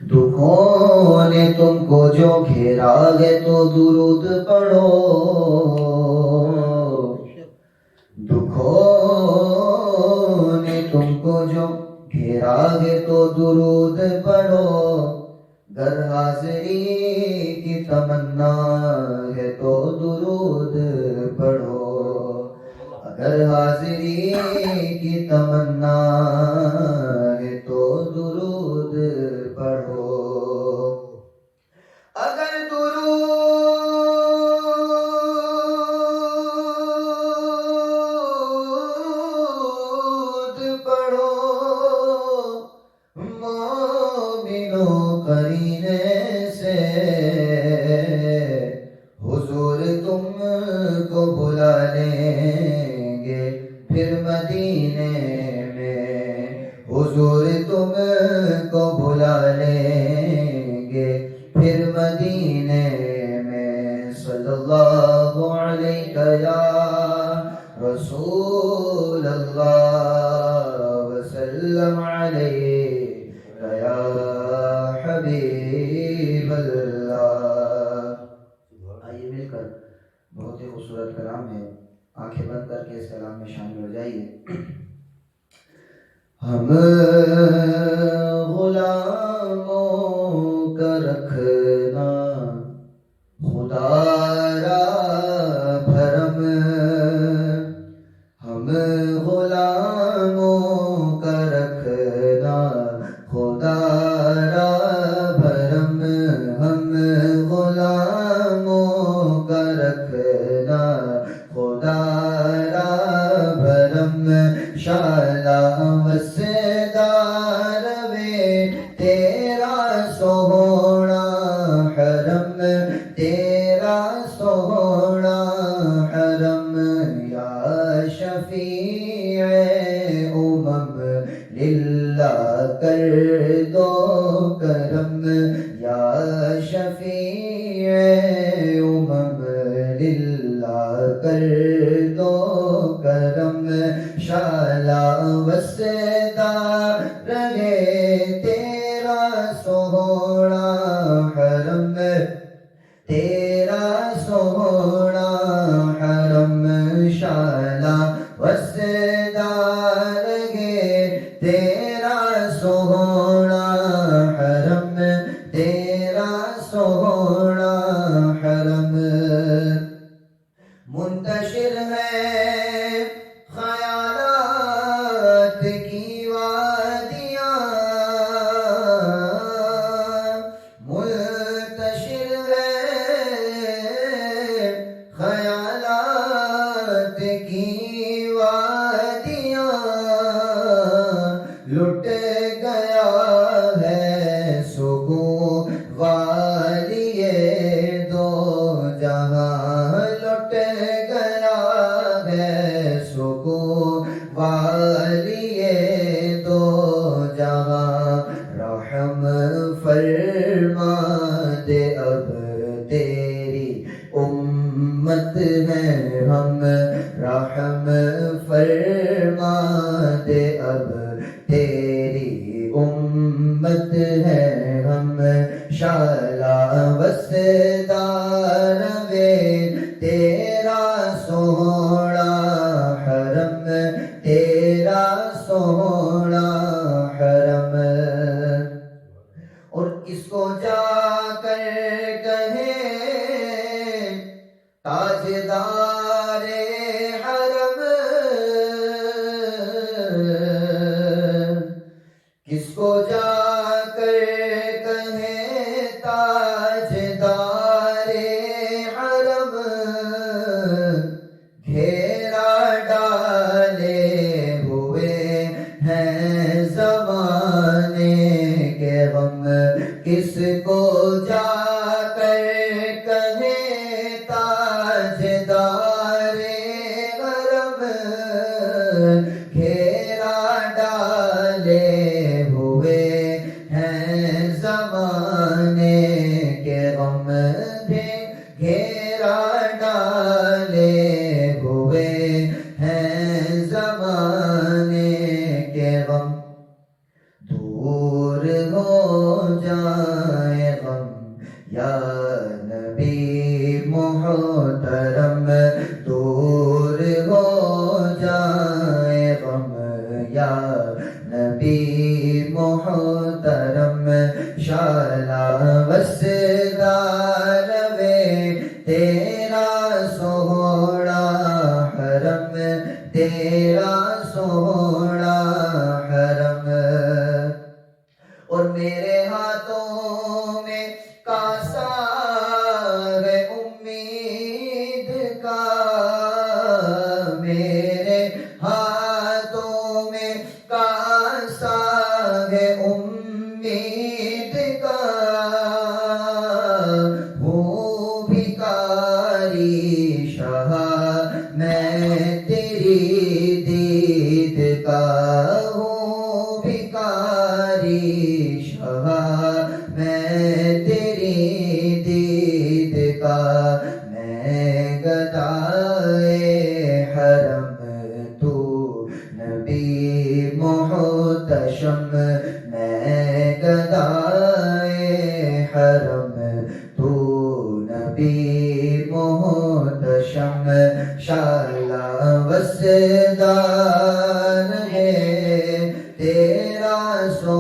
दुखों ने तुमको जो घेरा है तो दुरूद पढ़ो, दुखों ने तुमको जो घेरा है तो दुरूद पढ़ो, गर हाज़री की तमन्ना है तो दुरूद पढ़ो, अगर हाज़री की तमन्ना है तो दुरूद पढ़ो, अगर दुरूद पढ़ो मोमिनों करीने से, हुजूर तुमको बुला लेंगे फिर मदीने में, हुजूर तुमको बुला लेंगे फिर मदीने में, सल्लल्लाहु अलैहि या रसूल अल्लाह वसल्लम अलैका या हबीब अल्लाह। आइए मिलकर बहुत ही खूबसूरत कलाम है, आंखें बंद करके इस कलाम में शामिल हो जाइए। हम गुलामों का रखना खुदारा भरम, हम गुलामों का रखना खुदारा भरम, हम गुलामों का रखना खुदारा भरम, शाला वसेदार वे तेरा सोहना हरम, तेरा सोहना हरम, या शफीए उमम लिल्लाह कर दो करम, या शफीए उमम लिल्लाह कर दो करम, शाला वसेदार रहे तेरा सोहना हरम, तेरा सोहना हरम, शाला वसेदार रहे तेरा सोहना हरम, तेरा सोहना हरम, मुंतशिर है ख़यालात की वादियाँ, मुंतशिर है ख़यालात की वादियाँ, लुट गया है सुकून वालिए दो जहां, लुट गया है सुकून वालिए दो जहां, रहम फरमा दे अब तेरी उम्मत है हम, रहम फरमा दे अब तेरी उम्मत है हम, शाला वसेदार वे तेरा सोहना हरम, तेरा सोहना हरम, और इसको जाकर कहे ताजदारे हरम, किसको जाकर कहे ताजदारे हरम, घेरा डाले हुए हैं ज़माने के गम, किसको जाकर कहे ताजदारे हरम, घेरा डाले हुए हैं ज़माने के गम, घेरा डाले हुए हैं ज़माने के गम, दूर हो जा شالا وسدار وے تیرا سوہنا حرم تیرا سوہنا حرم اور میرے ہاتھوں میں کاسا ہے امید کا میرے ہاتھوں میں کاسا ہے امید کا ہوں بھکاری شاہ میں تیری دید کا ہوں بھکاری شاہ میں تیری دید کا میں گدائے حرم تو نبی محتشم میں گدائے حرم تو نبی محتشم شالا وسدار ہے تیرا سو